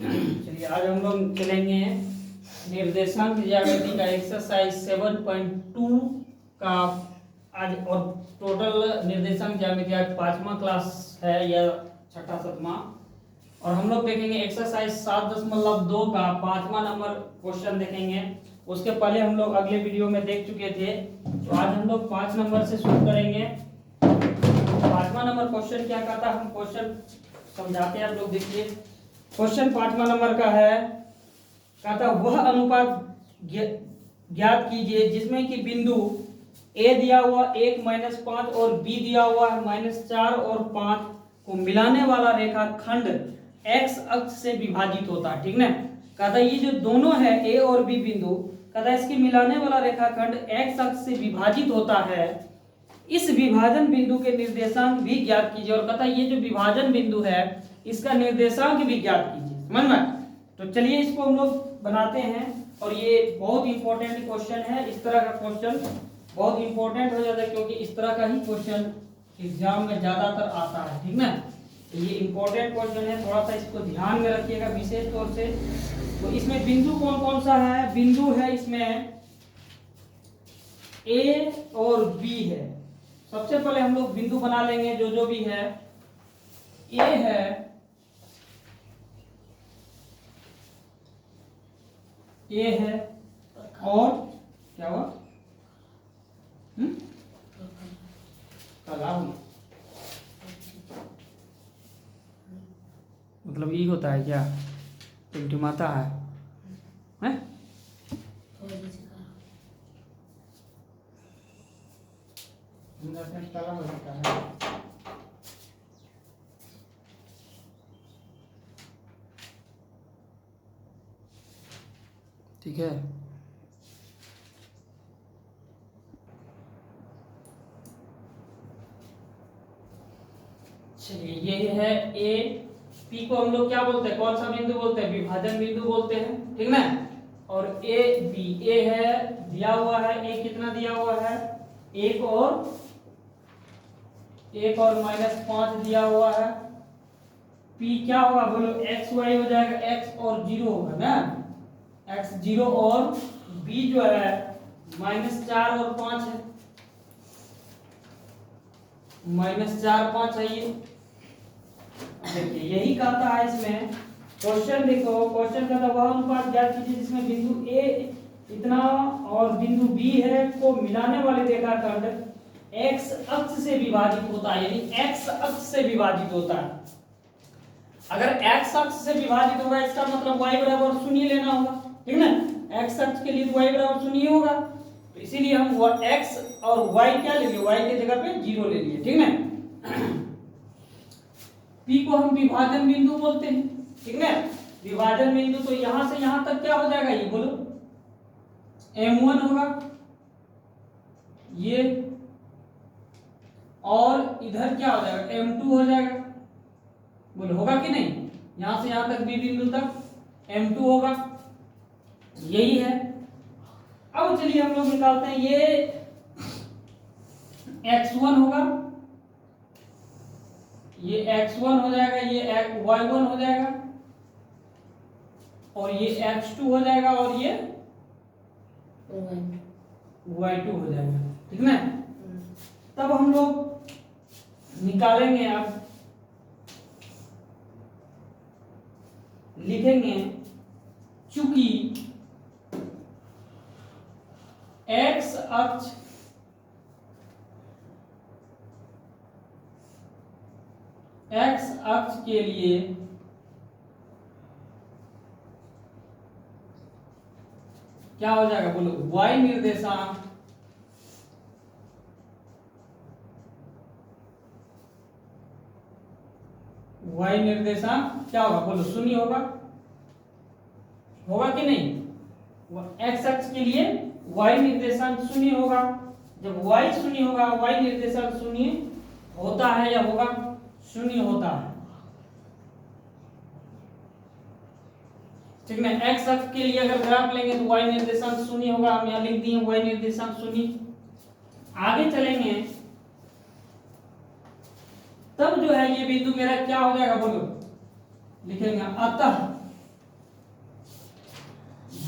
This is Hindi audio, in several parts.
चलिए आज हम लोग चलेंगे निर्देशांक ज्यामिति का एक्सरसाइज 7.2 का आज। और टोटल निर्देशांक ज्यामिति आज 5वां क्लास है या छठा 7वां। और हम लोग देखेंगे एक्सरसाइज 7.2 का 5वां नंबर क्वेश्चन देखेंगे। उसके पहले हम लोग अगले वीडियो में देख चुके थे, तो आज हम लोग 5 नंबर से शुरू करेंगे। 5वां नंबर क्वेश्चन क्या कहता है, हम क्वेश्चन समझाते हैं, आप लोग देखिए। क्वेश्चन 5वां नंबर का है, कहता वह अनुपात ज्ञात कीजिए जिसमें कि बिंदु ए दिया हुआ 1-5 और बी दिया हुआ है -4 और 5 को मिलाने वाला रेखाखंड एक्स अक्ष से विभाजित होता है। ठीक ना, कहता ये जो दोनों है ए और बी बिंदु, कहता इसके मिलाने वाला रेखाखंड एक्स अक्ष से विभाजित होता है। इस विभाजन बिंदु के निर्देशांक भी ज्ञात कीजिए। और कहता ये जो विभाजन बिंदु है इसका निर्देशांक भी ज्ञात कीजिए। समझ में? तो चलिए इसको हम लोग बनाते हैं। और ये बहुत इंपॉर्टेंट क्वेश्चन है। इस तरह का क्वेश्चन बहुत इंपॉर्टेंट हो जाता है, क्योंकि इस तरह का ही क्वेश्चन एग्जाम में ज्यादातर आता है। ठीक ना, तो ये इंपॉर्टेंट क्वेश्चन है, थोड़ा सा इसको ध्यान में रखिएगा विशेष तौर से। तो इसमें बिंदु कौन कौन सा है? बिंदु है इसमें ए और बी है। सबसे पहले हम लोग बिंदु बना लेंगे जो भी है। ए है, ए है और क्या हुआ? तालाब मतलब ये होता है क्या? टिमटिमाता है, हैं? तालाब होता है। ठीक है, चलिए ये है ए। पी को हम लोग क्या बोलते हैं? कौन सा बिंदु बोलते हैं? विभाजन बिंदु बोलते हैं। ठीक ना। और ए बी, ए है दिया हुआ है, ए कितना दिया हुआ है? 1 और -5 दिया हुआ है। पी क्या होगा बोलो? एक्स वाई हो जाएगा, एक्स और 0 होगा ना, एक्स 0। और बी जो है -4 और 5 है, -4 5 है। ये देखिए यही कहता है इसमें क्वेश्चन। देखो क्वेश्चन कहता वह अनुपात ज्ञात कीजिए जिसमें बिंदु ए इतना और बिंदु बी है को मिलाने वाले रेखाखंड एक्स अक्ष से विभाजित होता है। यानी एक्स अक्ष से विभाजित होता है। अगर एक्स अक्ष से विभाजित होगा इसका मतलब y बराबर 0 लेना होगा। ठीक ना, एक्स अक्ष के लिए y बराबर 0 होगा, तो इसीलिए हम x और y क्या ले लिए? y के जगह पे 0 ले लिए। ठीक ना। P को हम विभाजन बिंदु बोलते हैं। ठीक है, विभाजन बिंदु तो यहां से यहां तक क्या हो जाएगा? ये बोलो M1 होगा ये, और इधर क्या हो जाएगा? M2 हो जाएगा। बोलो होगा कि नहीं? यहां से यहां तक B बिंदु तक M2 होगा। यही है। अब चलिए हम लोग निकालते हैं। ये X1 होगा, ये X1 हो जाएगा, ये Y1 हो जाएगा, और ये X2 हो जाएगा, और ये Y2 हो जाएगा। ठीक ना। तब हम लोग निकालेंगे, अब लिखेंगे चूंकि X अक्ष के लिए क्या हो जाएगा? बोलो y निर्देशांक क्या होगा? बोलो 0 होगा। होगा कि नहीं? x अक्ष के लिए y निर्देशांक 0 होगा। जब y 0 होगा, y निर्देशांक 0 होता है या होगा? 0 होता है। ठीक ना। x अक्ष के लिए अगर ग्राफ लेंगे तो y निर्देशांक 0 होगा। हम यहाँ लिख दिए y निर्देशांक 0। आगे चलेंगे तब जो है ये बिंदु मेरा क्या हो जाएगा? बोलो लिखेंगे अतः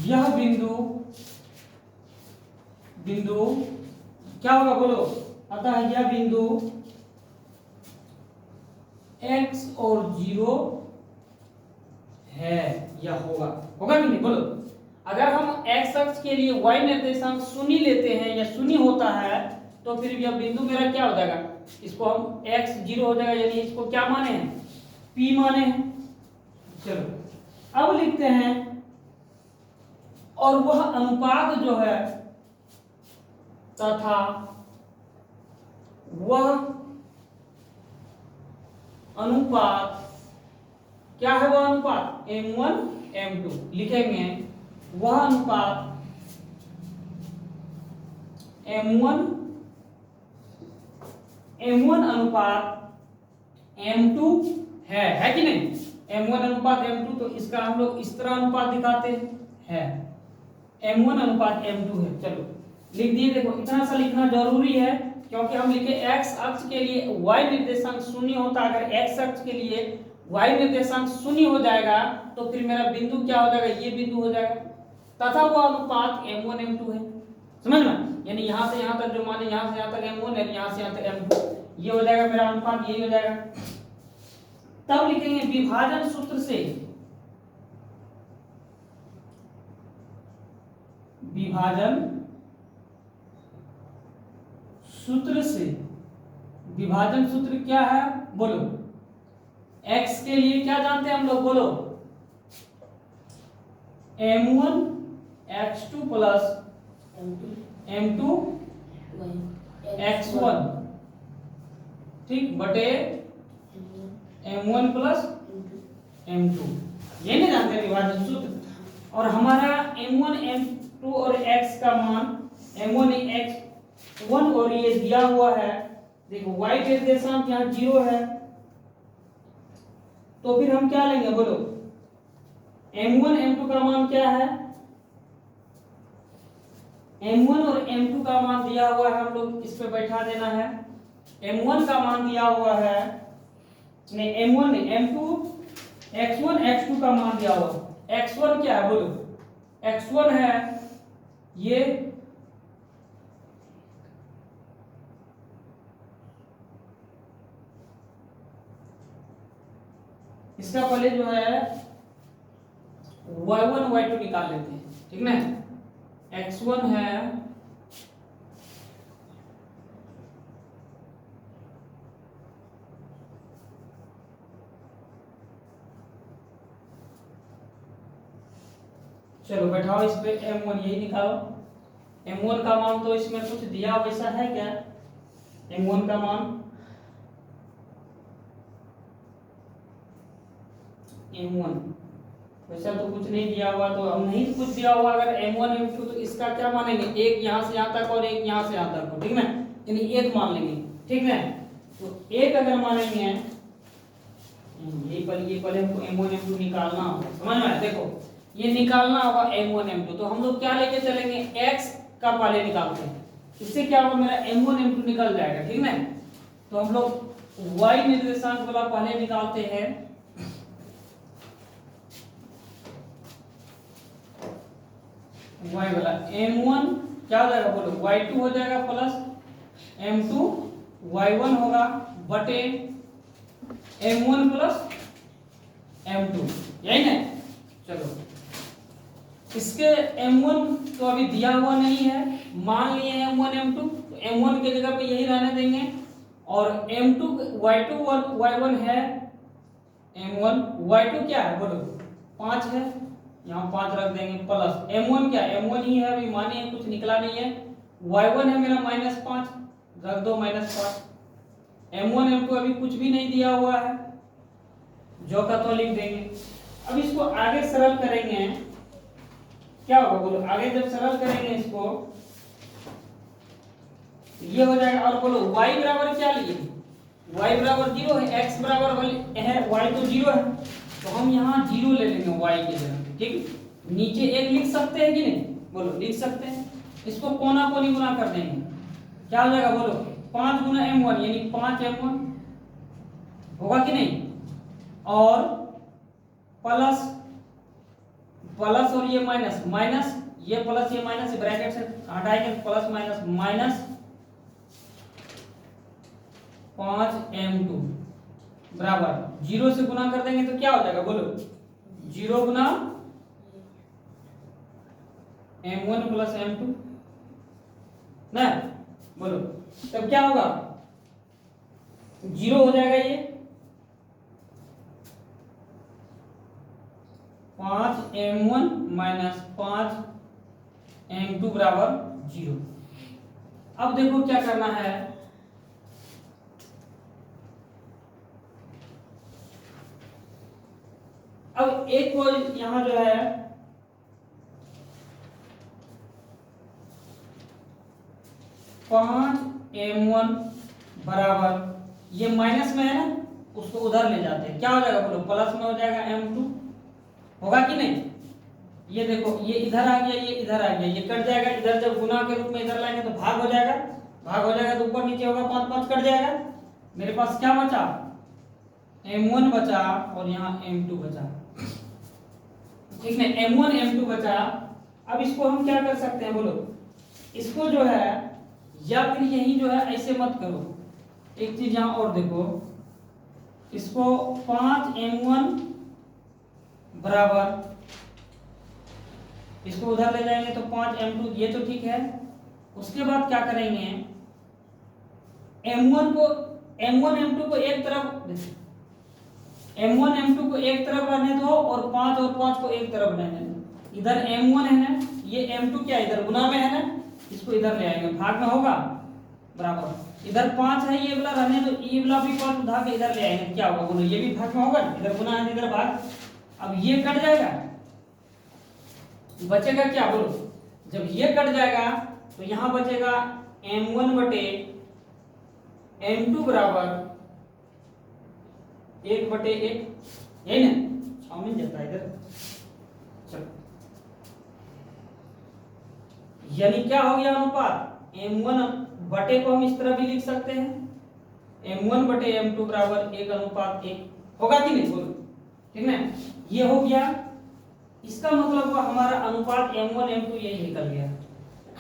यह बिंदु क्या होगा बोलो, अतः यह बिंदु x और 0 है या होगा कि नहीं बोलो। अगर हम x अक्ष के लिए y निर्देशांक शून्य लेते हैं या शून्य होता है तो फिर यह बिंदु मेरा क्या हो जाएगा, इसको हम x 0 हो जाएगा, यानी इसको क्या माने हैं, p माने हैं। चलो अब लिखते हैं, और वह अनुपात जो है तथा वह अनुपात क्या है, वह अनुपात m1 m2 लिखेंगे, वह अनुपात m1 अनुपात m2 है कि नहीं, m1 अनुपात m2, तो इसका हम लोग इस तरह अनुपात दिखाते हैं, m1 अनुपात m2 है। चलो लिख दिए, देखो इतना सा लिखना जरूरी है क्योंकि हम लिखे x अक्ष के लिए y निर्देशांक शून्य होता है। अगर x अक्ष के लिए y निर्देशांक शून्य हो जाएगा तो फिर मेरा बिंदु क्या हो जाएगा, ये बिंदु हो जाएगा, तथा वो अनुपात m1 m2 है। समझ में, यानी यहां से यहां तक जो माने, यहां से यहां तक m1 है, यहां से यहां तक m2, ये हो जाएगा मेरा अनुपात, यही हो जाएगा। तब लिखेंगे विभाजन सूत्र से, विभाजन सूत्र क्या है बोलो, x के लिए क्या जानते हैं हम लोग बोलो, m1 x2 plus m2 x1, ठीक, बटे m1 प्लस m2, ये नहीं जानते विभाजन सूत्र। और हमारा m1 m2 और x का मान m1 x1 और ये दिया हुआ है, देखो y निर्देशांक यहाँ 0 है, तो फिर हम क्या लेंगे बोलो, m1 m2 का मान क्या है, m1 और m2 का मान दिया हुआ है, हम लोग इस पे बैठा देना है। m1 का मान दिया हुआ है, नहीं m1 नहीं m2 x1 x2 का मान दिया हुआ, x1 क्या है बोलो, x1 है ये इसका पहले जो है y1 y2 निकाल लेते हैं, ठीक ना, x1 है चलो बैठाओ इस पे m1, यही निकालो, m1 का मान तो इसमें कुछ दिया वैसा है क्या, m1 का मान m1 वैसा तो कुछ नहीं दिया हुआ, तो हम नहीं कुछ दिया हुआ, अगर m1 m2 तो इसका क्या मानेंगे, एक यहाँ से यहाँ तक और एक यहाँ से यहाँ तक हो, ठीक ना, यानी एक मान लेंगे, ठीक ना। तो एक अगर मानेंगे, ये पहले हमको m1 m2 निकालना होगा, समझ में, देखो ये निकालना होगा m1 m2, तो हम लोग क्या लेके चलेंगे, x का पहले निकालते हैं, इससे क्या होगा मेरा m1 m2 निकल जाएगा, ठीक ना। तो हम लोग y निर्देशांक वाला पहले निकालते हैं, y वाला m1 क्या हो जाएगा बोलो, y2 हो जाएगा प्लस m2 y1 होगा बटे m1 प्लस m2, यही ना। चलो इसके m1 तो अभी दिया हुआ नहीं है, मान लिए m1 m2, तो m1 के जगह पे यही रहने देंगे, और m2 y2 y1 है, m1 y2 क्या है बोलो 5 है, यहाँ 5 रख देंगे, प्लस m1 क्या है, m1 ही है, अभी माने कुछ निकला नहीं है, y1 है मेरा -5, रख दो -5, m1 m2 अभी कुछ भी नहीं दिया हुआ है, जो का तो लिख देंगे। अब इसको आगे सरल करेंगे, क्या होगा बोलो, आगे जब सरल करेंगे इसको ये हो जाएगा, और बोलो y बराबर क्या लिए, y बराबर 0 है, x बराबर है y तो 0 है, तो हम यहाँ 0 ले लेंगे y के जगह, ठीक, नीचे 1 लिख सकते हैं कि नहीं बोलो, लिख सकते हैं, इसको कोना कोनी गुना कर देंगे, क्या हो जाएगा बोलो 5 गुना m1 यानी 5 m1 होगा कि नहीं, और प्लस प्लस और ये माइनस, माइनस ये प्लस ये माइनस, ब्रैकेट से हटाएंगे प्लस माइनस माइनस 5m2 बराबर 0 से गुना कर देंगे तो क्या हो जाएगा बोलो, 0 गुना m1 प्लस m2 ना, बोलो तब क्या होगा, 0 हो जाएगा ये 5m1 माइनस 5m2 बराबर 0। अब देखो क्या करना है, अब एक को यहां जो है m1 बराबर ये माइनस में है ना, उसको उधर ले जाते हैं, क्या हो जाएगा बोलो, प्लस में हो जाएगा m2, होगा कि नहीं। ये देखो ये इधर आ गया, ये इधर आ गया, ये कट जाएगा, इधर जब गुना के रूप में इधर लाएंगे तो भाग हो जाएगा, भाग हो जाएगा तो ऊपर नीचे होगा, 5 5 कट जाएगा, मेरे पास क्या बचा, m1 बचा और यहाँ m2 बचा, ठीक है, m1 m2 बचा। अब इसको हम क्या कर सकते हैं बोलो, इसको जो है या फिर यही जो है ऐसे मत करो, एक चीज यहां और देखो, इसको 5m1 बराबर इसको उधर ले जाएंगे तो 5m2, ये तो ठीक है। उसके बाद क्या करेंगे, m1 m2 को एक तरफ, m1 m2 को एक तरफ रहने दो और 5 को एक तरफ रहने दो। इधर m1 है ना, ये m2 क्या इधर गुना में है ना, इसको इधर ले आएंगे, भाग में होगा बराबर, इधर 5 है, ये वाला रहने दो, ये वाला भी 5 उठा के इधर ले आएंगे, क्या होगा बोलो, ये भी भाग में होगा, इधर गुना है इधर भाग। अब ये कट जाएगा, बचेगा क्या बोलो, जब ये कट जाएगा तो यहां बचेगा m1 बटे m2 बराबर 1 बटे 1, यही ना, 6 मिल जाता है इधर। चलो यानी क्या हो गया अनुपात, m1 बटे को हम इस तरह भी लिख सकते हैं, m1 बटे m2 बराबर 1 अनुपात 1, होगा कि नहीं बोलो, ठीक ना, ये हो गया। इसका मतलब हुआ हमारा अनुपात m1 m2 यही निकल गया।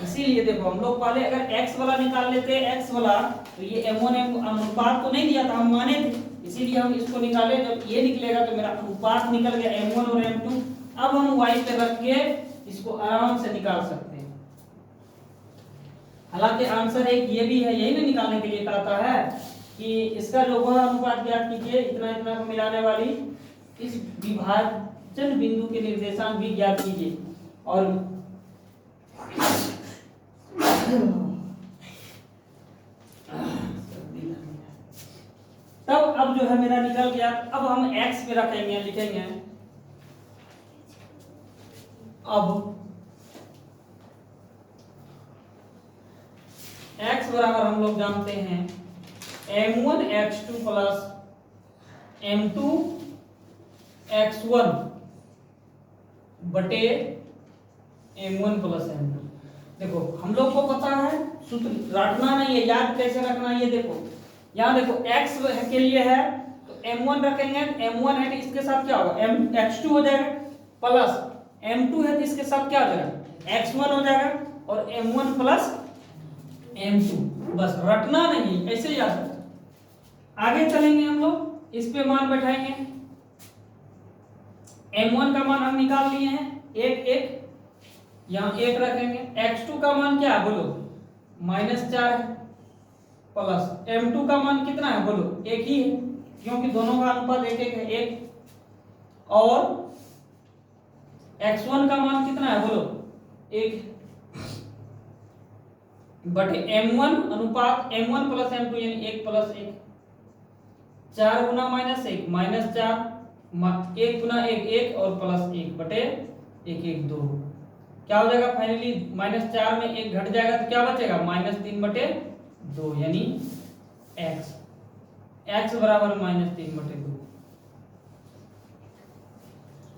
इसीलिए देखो हम लोग पहले अगर x वाला निकाल लेते x वाला, तो ये m1 m2 अनुपात तो नहीं दिया था, हम माने थे, इसीलिए हम इसको निकाले, जब ये निकलेगा तो मेरा अनुपात निकल गया m1 और m2। अब हम y पे रख के इसको आराम से निकाल सकते हैं। हालांकि आंसर एक ये भी है, यही ना निकालने के लिए कहता है कि इसका जो वह अनुपात ज्ञात कीजिए, इतना इतना को मिलाने वाली इस विभाजन बिंदु के निर्देशांक भी ज्ञात कीजिए। और तब अब जो है मेरा निकल गया, अब हम x पे रखेंगे, लिखेंगे अब x बराबर हम लोग जानते हैं m1 x2 plus m2 x1 बटे m1 प्लस m2। देखो हम लोग को पता है, सूत्र रटना नहीं है, याद कैसे रखना है, ये देखो यहाँ देखो x के लिए है तो m1 रखेंगे, m1 है तो इसके साथ क्या होगा, x2 हो जाएगा, प्लस m2 है तो इसके साथ क्या हो जाएगा, x1 हो जाएगा, और m1 प्लस m2, बस रटना नहीं, ऐसे याद रखो। आगे चलेंगे हम लोग, इस पे मान बैठाएंगे, m1 का मान हम निकाल लिए हैं 1 1, यहाँ 1 रखेंगे, x2 का मान क्या है बोलो, -4 है, प्लस m2 का मान कितना है बोलो, 1 ही है, क्योंकि दोनों का अनुपात 1 1 है 1, और x1 का मान कितना है बोलो 1 बटे m1 अनुपात m1 प्लस m2 यानी 1 प्लस 1, 4 गुना -1 -4, 1 गुना 1 1 और प्लस 1 बटे 1 1 2, क्या हो जाएगा फाइनली, -4 में 1 घट जाएगा तो क्या बचेगा, -3 बटे 2, यानी x बराबर -3 बटे 2,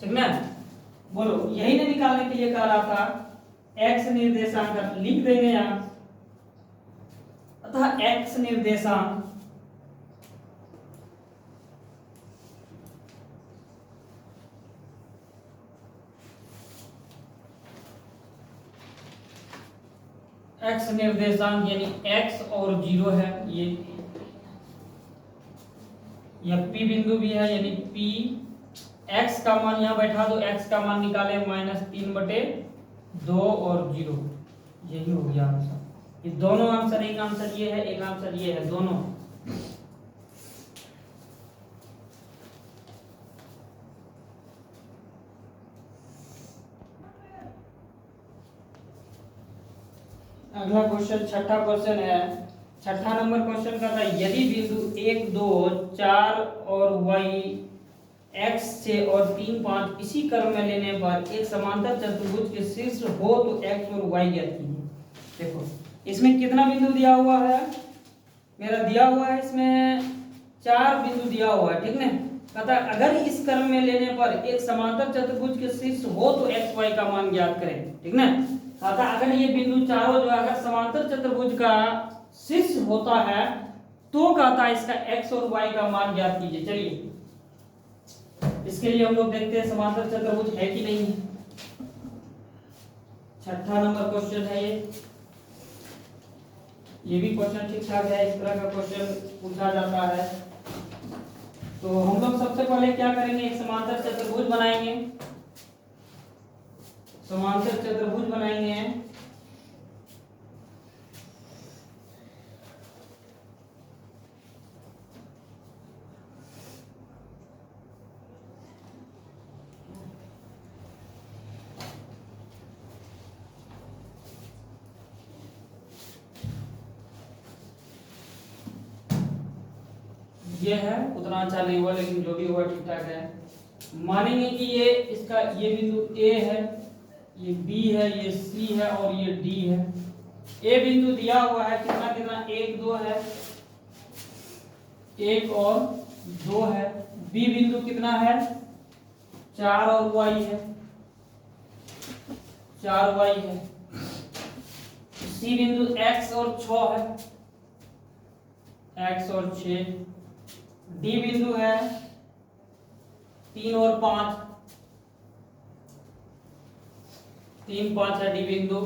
ठीक ना। बोलो यही ने निकालने के लिए कह रहा था, x निर्देशांक लिख देंगे यहाँ, अतः x निर्देशांक एक्स निर्देशांक यानी एक्स और 0 है ये, या पी बिंदु भी है यानी पी, एक्स का मान यहाँ बैठा दो, एक्स का मान निकाले -3/2 और 0, यही हो गया आंसर। ये दोनों आंसर, एक आंसर ये है, एक आंसर ये है, दोनों। अगला क्वेश्चन, छठा क्वेश्चन है, छठा नंबर क्वेश्चन का था, यदि बिंदु 1 2 4 और y x 6 और 3 5 इसी क्रम में लेने पर एक समांतर चतुर्भुज के शीर्ष हो तो x और y ज्ञात कीजिए। देखो इसमें कितना बिंदु दिया हुआ है, मेरा दिया हुआ है इसमें 4 बिंदु दिया हुआ है, ठीक ना। कहता अगर इस क्रम में लेने पर एक समांतर चतुर्भुज के शीर्ष हो तो x y का मान ज्ञात करें, ठीक ना। कहता अगर ये बिंदु चारों जो अगर समांतर चतुर्भुज का शीर्ष होता है तो कहता है इसका x और y का मान ज्ञात कीजिए। चलिए इसके लिए हम लोग देखते हैं समांतर चतुर्भुज है कि नहीं है। छठा नंबर क्वेश्चन है ये भी क्वेश्चन ठीक ठाक है, इस तरह का क्वेश्चन पूछा जाता है। तो हम लोग सबसे पहले क्या करेंगे, एक समांतर चतुर्भुज बनाएंगे, समांतर चतुर्भुज बनाएंगे। ये है उतना अच्छा नहीं हुआ, लेकिन जो भी हुआ ठीक ठाक है। मानेंगे कि ये इसका ये बिंदु A है, ये B है, ये C है और ये D है। A बिंदु दिया हुआ है कितना कितना, 1 2 है, 1 और 2 है। B बिंदु कितना है, 4 और y है, 4y है। C बिंदु x और 6 है, x और 6। D बिंदु है 3 और 5, 3 5 है D बिंदु।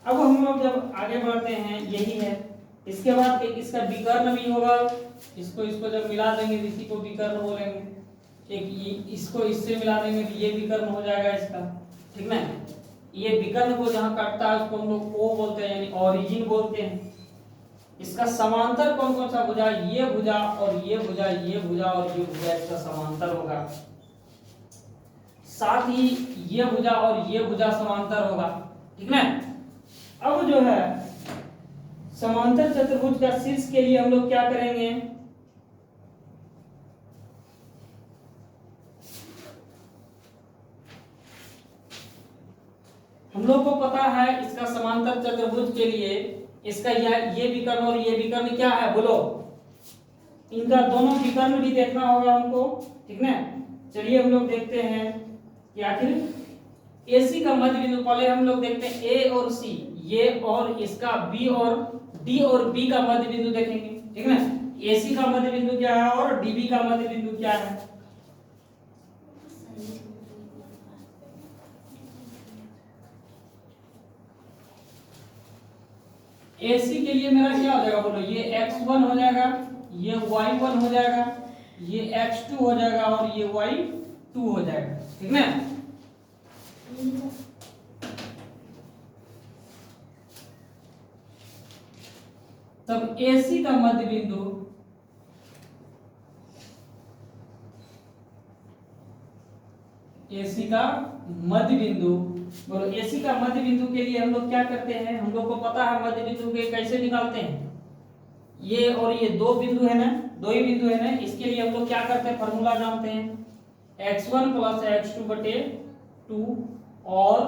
अब हम लोग जब आगे बढ़ते हैं, यही है। इसके बाद एक इसका विकर्ण भी होगा, इसको जब मिला देंगे तो इसी को विकर्ण बोलेंगे। एक इसको इससे मिला देंगे तो ये विकर्ण हो जाएगा इसका, ठीक ना। ये विकर्ण को जहां काटता है उसको हम लोग O बोलते हैं, यानी ओरिजिन बोलते हैं। इसका समांतर कौन कौन सा भुजा, ये भुजा और ये भुजा, ये भुजा और ये भुजा इसका समांतर होगा। साथ ही ये भुजा और ये भुजा समांतर होगा, ठीक ना। अब जो है समांतर चतुर्भुज का शीर्ष के लिए हम लोग क्या करेंगे, हम लोग को पता है इसका समांतर चतुर्भुज के लिए इसका ये विकर्ण और ये विकर्ण क्या है बोलो, इनका दोनों विकर्ण भी देखना होगा हमको, ठीक ना। चलिए हम लोग देखते हैं कि आखिर AC का मध्य बिंदु, पहले हम लोग देखते हैं A और C, ये और इसका B और D और B का मध्य बिंदु देखेंगे, ठीक ना। AC का मध्य बिंदु क्या है और DB का मध्य बिंदु क्या है। AC के लिए मेरा क्या हो जाएगा बोलो, ये x1 हो जाएगा, ये y1 हो जाएगा, ये x2 हो जाएगा और ये y2 हो जाएगा, ठीक ना। तब AC का मध्य बिंदु, AC का मध्य बिंदु बोलो, AC का मध्य बिंदु के लिए हम लोग क्या करते हैं, हम लोग को पता है मध्य बिंदु के कैसे निकालते हैं। ये और ये दो बिंदु है ना, दो ही बिंदु है ना, इसके लिए हम लोग क्या करते हैं, फॉर्मूला जानते हैं x1 + x2/2 और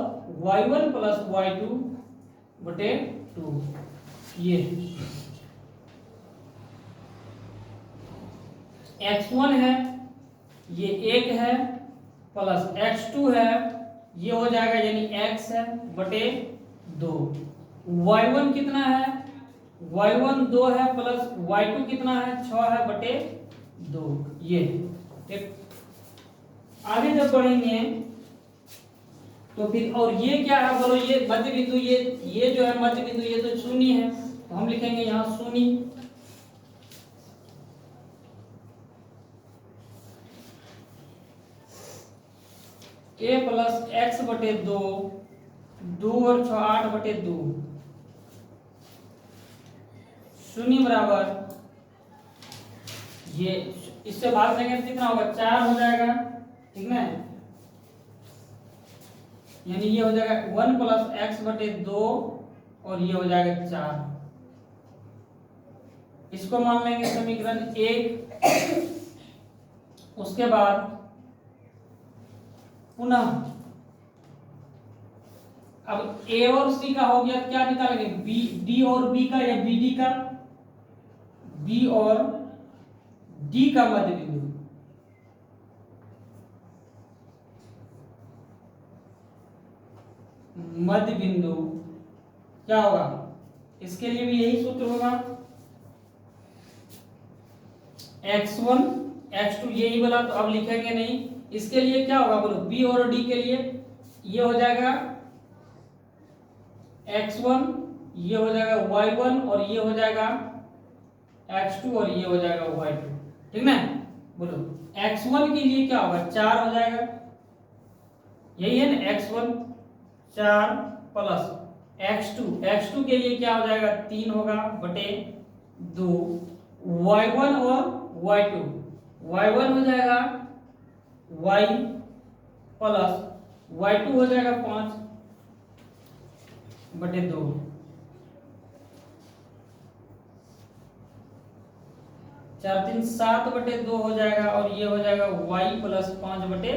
y1 + y2/2। ये x1 है, ये 1 है प्लस x2 है, ये हो जाएगा यानी x है बटे 2। y1 कितना है, y1 2 है प्लस y2 कितना है 6 है बटे 2। ये ठीक। आगे जब बढ़ेंगे तो फिर और ये क्या है बोलो, ये मध्य बिंदु, ये जो है मध्य बिंदु, ये तो शून्य है, तो हम लिखेंगे यहाँ शून्य। a प्लस एक्स बटे 2, 2 और 6 8 बटे 2, शून्य बराबर, ये इससे भाग देंगे तो कितना होगा, 4 हो जाएगा, ठीक ना। यानी ये हो जाएगा 1 प्लस एक्स बटे 2 और ये हो जाएगा 4। इसको मान लेंगे समीकरण 1। उसके बाद पुनः अब ए और सी का हो गया, क्या निकालेंगे, बी, डी और बी का या बी डी का, बी और डी का मध्य बिंदु। मध्य बिंदु क्या होगा, इसके लिए भी यही सूत्र होगा, x1 x2 यही बोला, तो अब लिखेंगे नहीं। इसके लिए क्या होगा बोलो, b और d के लिए ये हो जाएगा x1, ये हो जाएगा y1 और ये हो जाएगा x2 और ये हो जाएगा y2, ठीक ना। बोलो x1 के लिए क्या होगा, 4 हो जाएगा, यही है ना, x1 4 प्लस x2 के लिए क्या हो जाएगा, 3 होगा बटे 2, y1 और y2, y1 हो जाएगा y प्लस y2 हो जाएगा 5 बटे 2, 4 3 7 बटे 2 हो जाएगा और ये हो जाएगा y प्लस 5 बटे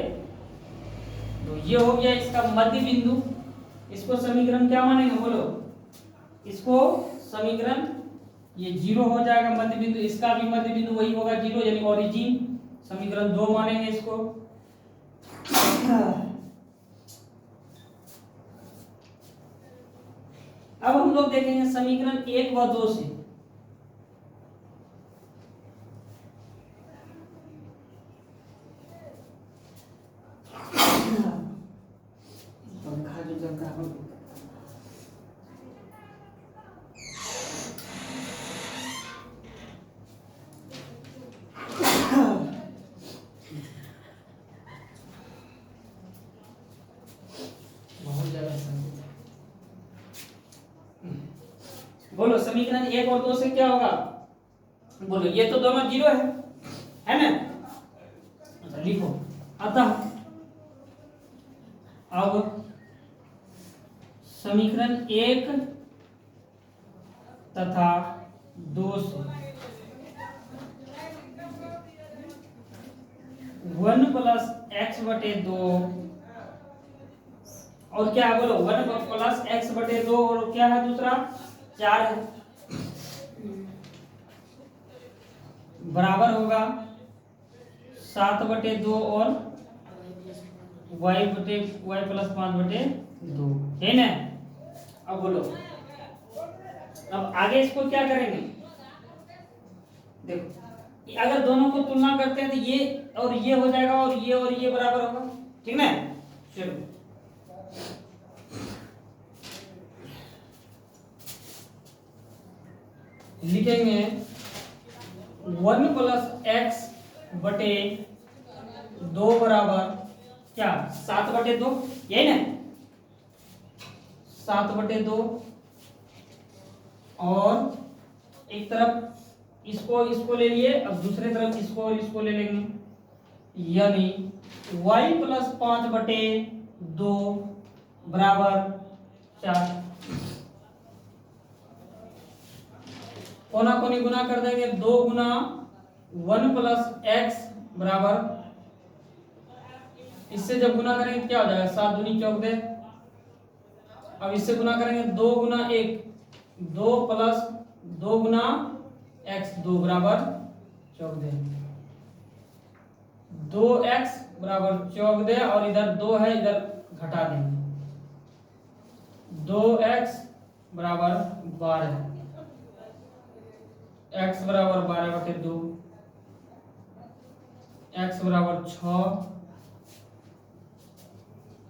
2। ये हो गया इसका मध्य बिंदु। इसको समीकरण क्या मानेंगे बोलो, इसको समीकरण, ये 0 हो जाएगा मध्य बिंदु, इसका भी मध्य बिंदु वही होगा 0, यानी ओरिजिन, समीकरण 2 मानेंगे इसको। अब हम लोग देखेंगे समीकरण 1 व 2 से। पंखा जो चल रहा है, बोलो समीकरण 1 और 2 से क्या होगा, बोलो ये तो दोनों 0 है ना। अच्छा लिखो, अतः अब समीकरण 1 तथा 2 से 1 प्लस एक्स बटे 2 और क्या है बोलो, 1 प्लस एक्स बटे 2 और क्या है दूसरा 4 है, बराबर होगा 7 बटे 2 और y प्लस 5 बटे 2, है ना। अब बोलो, अब आगे इसको क्या करेंगे, देखो अगर दोनों को तुलना करते हैं तो ये और ये हो जाएगा और ये बराबर होगा, ठीक ना। चलो लिखेंगे 1 प्लस एक्स बटे 2 बराबर क्या, 7 बटे 2, यही ना, 7 बटे 2 और एक तरफ इसको ले लिए, अब दूसरे तरफ इसको और इसको ले लेंगे, यानी y प्लस 5 बटे 2 बराबर 4। कोना कोनी गुना कर देंगे, 2 गुना 1 प्लस एक्स बराबर, इससे जब गुना करेंगे क्या हो जाएगा, 7 दूनी 14। अब इससे गुना करेंगे 2 गुना 1, 2 प्लस 2 गुना एक्स, 2 बराबर 14, 2x बराबर 14 और इधर 2 है, इधर घटा देंगे, 2x बराबर 12, x बराबर 12 बटे 2, x बराबर 6,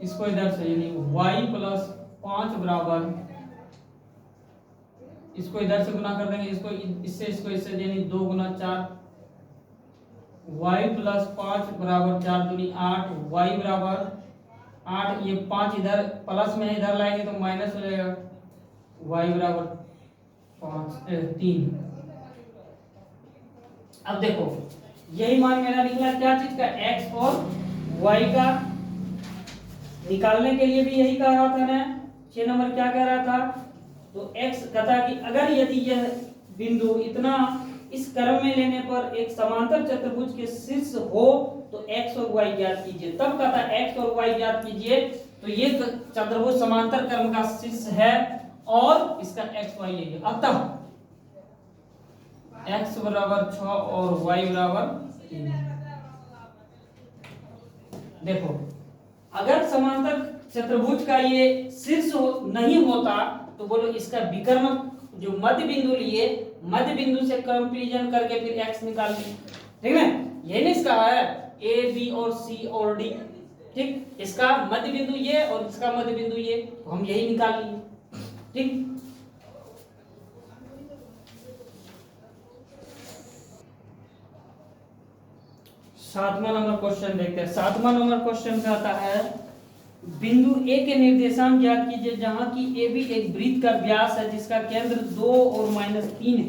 इसको इधर से यानी y प्लस 5 बराबर, इसको इधर से गुना कर देंगे, इसको इससे यानी 2 गुना 4, y प्लस 5 बराबर 4 दूनी 8, y बराबर 8, ये 5 इधर प्लस में इधर लाएंगे तो माइनस हो जाएगा, y बराबर 3। अब देखो यही मान मेरा निकला क्या चीज का, x और y का। निकालने के लिए भी यही कह रहा था ना, 6 नंबर क्या कह रहा था, तो x कहता कि अगर यदि यह बिंदु इतना इस क्रम में लेने पर एक समांतर चतुर्भुज के शीर्ष हो तो x और y ज्ञात कीजिए। तब कहता x और y ज्ञात कीजिए, तो ये चतुर्भुज समांतर क्रम का शीर्ष है और इसका x y है। अतः x बराबर 6 और y बराबर 3। देखो अगर समांतर चतुर्भुज का ये शीर्ष नहीं होता तो बोलो इसका विकर्ण जो मध्य बिंदु लिए, मध्य बिंदु से कंपैरिजन करके फिर x निकाल लिए, ठीक है। ये नहीं इसका है a b और c और d, ठीक। इसका मध्य बिंदु ये और इसका मध्य बिंदु ये, तो हम यही निकाल लिए, ठीक। सातवां नंबर क्वेश्चन देखते हैं। सातवां नंबर क्वेश्चन कहता है बिंदु ए के निर्देशांक ज्ञात कीजिए जहां की ए बी एक वृत्त का व्यास है जिसका केंद्र 2 और -3 है।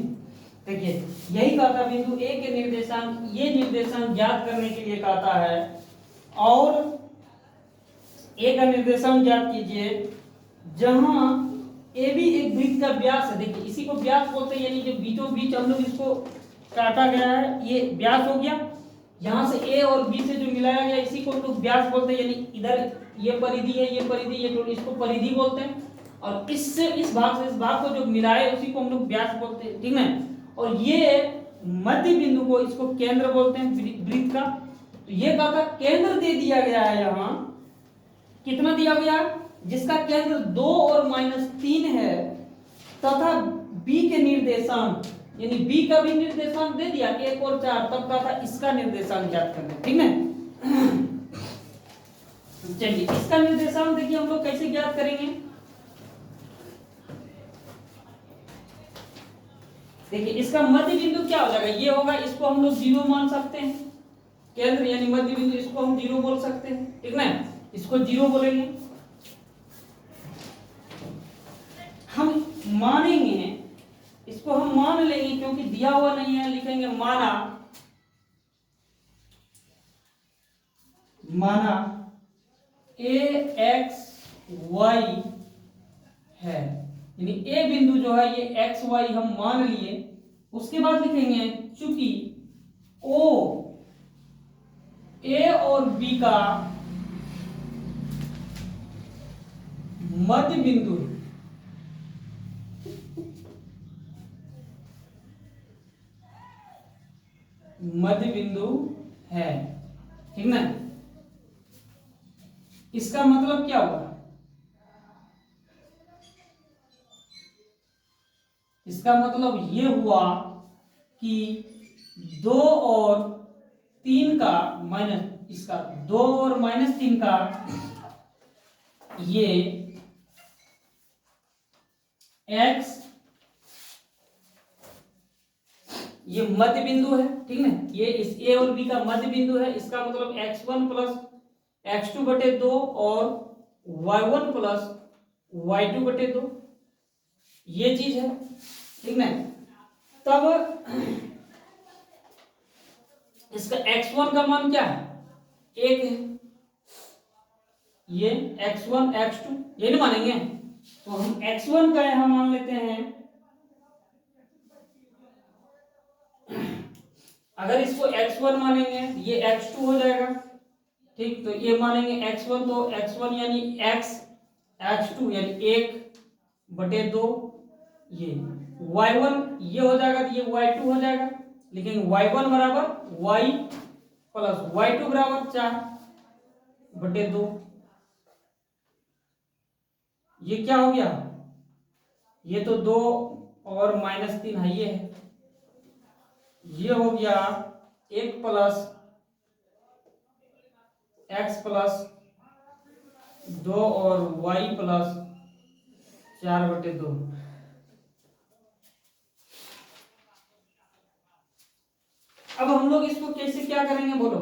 देखिए यही कहता बिंदु ए के निर्देशांक, ये निर्देशांक ज्ञात करने के लिए कहता है, और ए का निर्देशांक ज्ञात कीजिए जहां ए बी एक वृत्त का व्यास है। देखिए इसी को व्यास बोलते हैं, यानी जो बीचों बीच हम लोग इसको काटा गया है ये व्यास हो गया। यहाँ से ए और बी से जो मिलाया गया इसी को तो व्यास बोलते हैं, यानी इधर ये परिधि है, ये परिधि, ये तो इसको परिधि बोलते हैं, और इससे इस भाग से इस भाग को जो मिलाए उसी को हम लोग व्यास बोलते हैं, ठीक है। और ये मध्य बिंदु को इसको केंद्र बोलते हैं वृत्त का। तो ये कहा केंद्र दे दिया गया है, यहाँ कितना दिया गया, जिसका केंद्र 2 और -3 है, तथा बी के निर्देशांक यानी बी का भी निर्देशांक दे दिया 1 और 4, तब कहा था इसका निर्देशांक ज्ञात करना, ठीक है। चलिए इसका निर्देशांक देखिए हम लोग कैसे ज्ञात करेंगे। देखिए इसका मध्य बिंदु क्या हो जाएगा, ये होगा, इसको हम लोग 0 मान सकते हैं, केंद्र यानी मध्य बिंदु, इसको हम 0 बोल सकते हैं, ठीक ना, इसको 0 बोलेंगे। हम मानेंगे, इसको हम मान लेंगे क्योंकि दिया हुआ नहीं है, लिखेंगे माना, माना ए एक्स वाई है, यानी ए बिंदु जो है ये एक्स वाई हम मान लिए। उसके बाद लिखेंगे चूंकि ओ ए और बी का मध्य बिंदु है, ठीक ना। इसका मतलब क्या हुआ, इसका मतलब ये हुआ कि 2 और 3 का माइनस, इसका 2 और -3 का ये x ये मध्य बिंदु है, ठीक है। ये इस a और b का मध्य बिंदु है, इसका मतलब x1 प्लस x2 बटे 2 और y1 प्लस y2 बटे 2, ये चीज है, ठीक ना। तब इसका x1 का मान क्या है, 1 है, ये x1 x2 ये नहीं मानेंगे, तो हम x1 का यहां मान लेते हैं। अगर इसको x1 मानेंगे ये x2 हो जाएगा, ठीक। तो ये मानेंगे x1, तो x1 यानी x, x2 यानी 1/2, ये y1 ये हो जाएगा, तो ये y2 हो जाएगा, लिखेंगे y1 बराबर y प्लस y2 बराबर 4/2। ये क्या हो गया, ये तो 2 और -3 है, ये हो गया 1 प्लस x प्लस 2 और y प्लस 4/2। अब हम लोग इसको कैसे क्या करेंगे बोलो।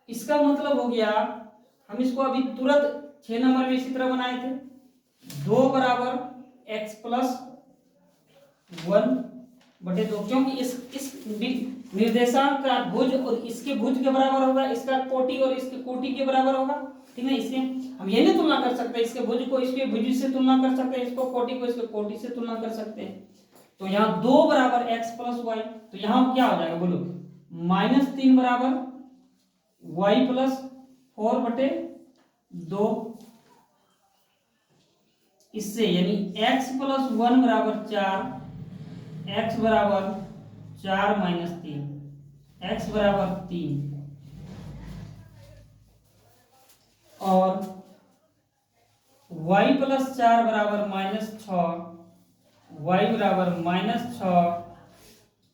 इसका मतलब हो गया, हम इसको अभी तुरंत 6 नंबर में इसी तरह बनाए थे, 2 बराबर x प्लस 1/2, क्योंकि इस निर्देशांक का भुज और इसके भुज के बराबर होगा, इसका कोटि और इसके कोटि के बराबर होगा, ठीक है। इससे हम ये नहीं तुलना कर सकते, इसके भुज को इसके भुज से तुलना कर सकते हैं, इसको कोटि को इसके कोटि से तुलना कर सकते हैं। तो यहाँ 2 बराबर x प्लस वाई, तो यहाँ क्या हो जाएगा बोलो, -3 बराबर y प्लस 4/2। इससे यानी x प्लस 1 बराबर 4, x बराबर 4 माइनस 3, x बराबर 3, और y प्लस 4 बराबर -6, y बराबर -6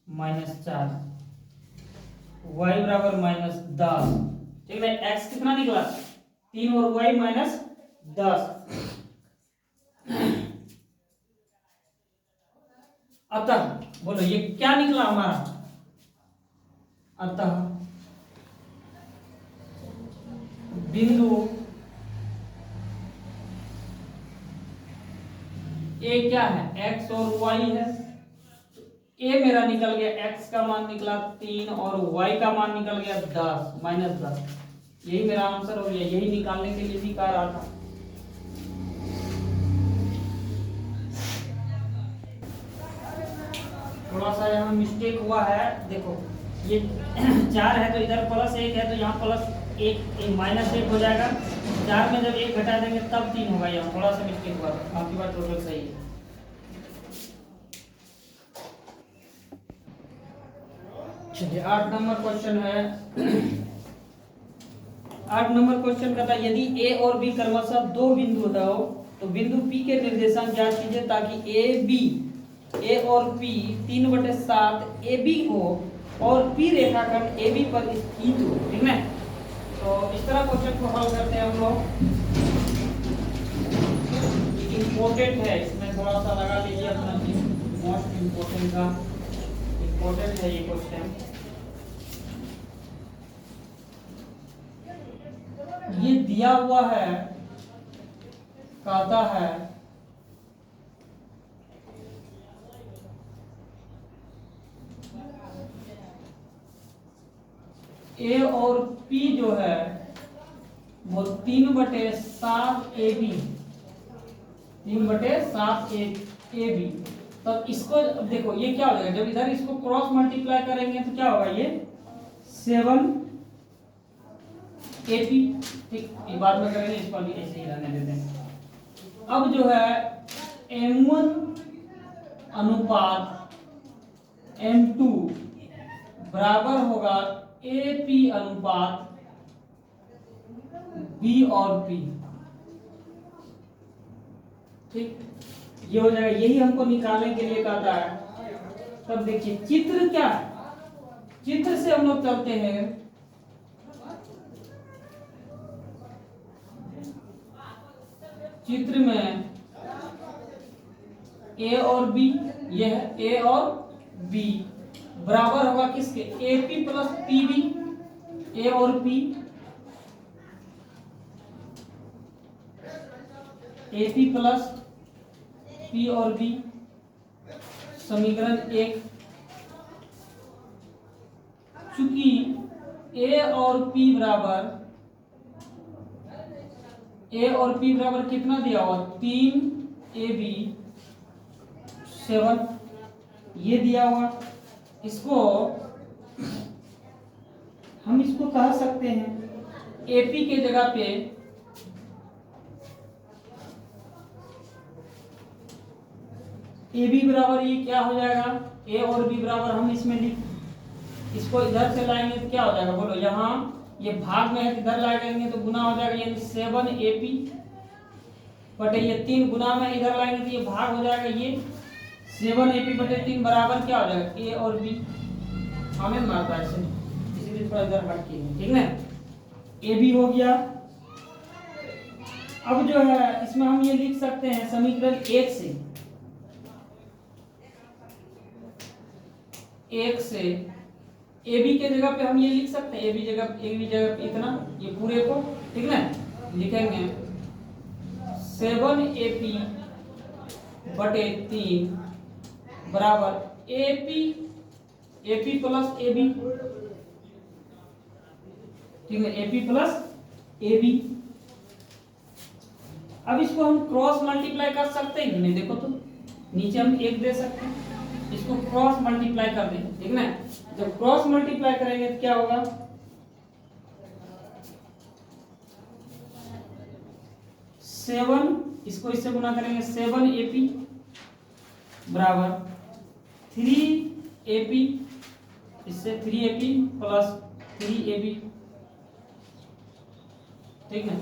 माइनस 4, y बराबर -10, ठीक है। x कितना निकला 3 और y -10। अतः बोलो ये क्या निकला हमारा, अतः बिंदु ए क्या है, x और y है। ए मेरा निकल गया, x का मान निकला 3 और y का मान निकल गया 10 -10। यही मेरा आंसर हो गया, यही निकालने के लिए भी कह रहा था। थोड़ा सा यहाँ मिस्टेक हुआ है, देखो ये 4 है तो इधर +1 है, तो यहाँ +1 -1 हो जाएगा। 4 में जब 1 घटा देंगे तब 3 होगा, यहाँ थोड़ा सा मिस्टेक हुआ, बाकी बात टोटल सही है। चलिए 8 नंबर क्वेश्चन है। 8 नंबर क्वेश्चन कहता है यदि ए और बी क्रमशः 2 बिंदु हो तो बिंदु पी के निर्देशांक ज्ञात कीजिए ताकि ए और पी 3/7 ए बी हो और पी रेखाखंड ए बी पर स्थित हो, ठीक है। तो इस तरह क्वेश्चन को हल करते हैं हम लोग। इम्पोर्टेंट है, इसमें थोड़ा सा लगा लीजिए अपना मोस्ट इम्पोर्टेंट का, इम्पोर्टेंट है ये क्वेश्चन। ये दिया हुआ है, कहता है ए और पी जो है वो 3/7 ए बी, 3/7 ए बी। तब इसको अब देखो ये क्या हो जाएगा, जब इधर इसको क्रॉस मल्टीप्लाई करेंगे तो क्या होगा, ये 7 AP, ठीक। ये बाद में करेंगे, इसको भी ऐसे ही रहने देते हैं। अब जो है M1 अनुपात M2 बराबर होगा AP अनुपात B और P, ठीक। ये हो जाएगा, यही हमको निकालने के लिए कहता है। तब देखिए चित्र क्या है, चित्र से हम लोग चलते हैं। चित्र में ए और बी, ये है ए और बी बराबर होगा किसके, AP प्लस PB, ए और P, AP प्लस P और B, समीकरण 1। चूंकि A और P बराबर, A और P बराबर कितना दिया हुआ, 3AB 7, ये दिया हुआ। इसको हम इसको कह सकते हैं AP के जगह पे AB बराबर ये क्या हो जाएगा, A और B बराबर हम इसमें इसको इधर से लाएंगे तो क्या हो जाएगा बोलो, यहाँ ये भाग में है तो इधर लाएंगे तो गुना हो जाएगा, यानी 7AP बटे ये 3 गुना में इधर लाएंगे तो ये भाग हो जाएगा, ये 7AP बटे 3 बराबर क्या हो जाएगा, A और B। हमें मारता है इसलिए से थोड़ा इधर हट के है, ठीक ना। ए बी हो गया। अब जो है इसमें हम ये लिख सकते हैं समीकरण 1 से ए बी के जगह पे हम ये लिख सकते हैं, ए बी जगह पे इतना, ये पूरे को, ठीक ना, लिखेंगे 7AP बटे 3 बराबर AP प्लस AB, ठीक है, AP प्लस AB। अब इसको हम क्रॉस मल्टीप्लाई कर सकते हैं कि नहीं, देखो तो नीचे हम 1 दे सकते हैं, इसको क्रॉस मल्टीप्लाई कर दें, ठीक ना। जब क्रॉस मल्टीप्लाई करेंगे तो क्या होगा, 7, इसको इससे गुना करेंगे 7AP बराबर 3AP, इससे 3AP प्लस 3AB, ठीक है,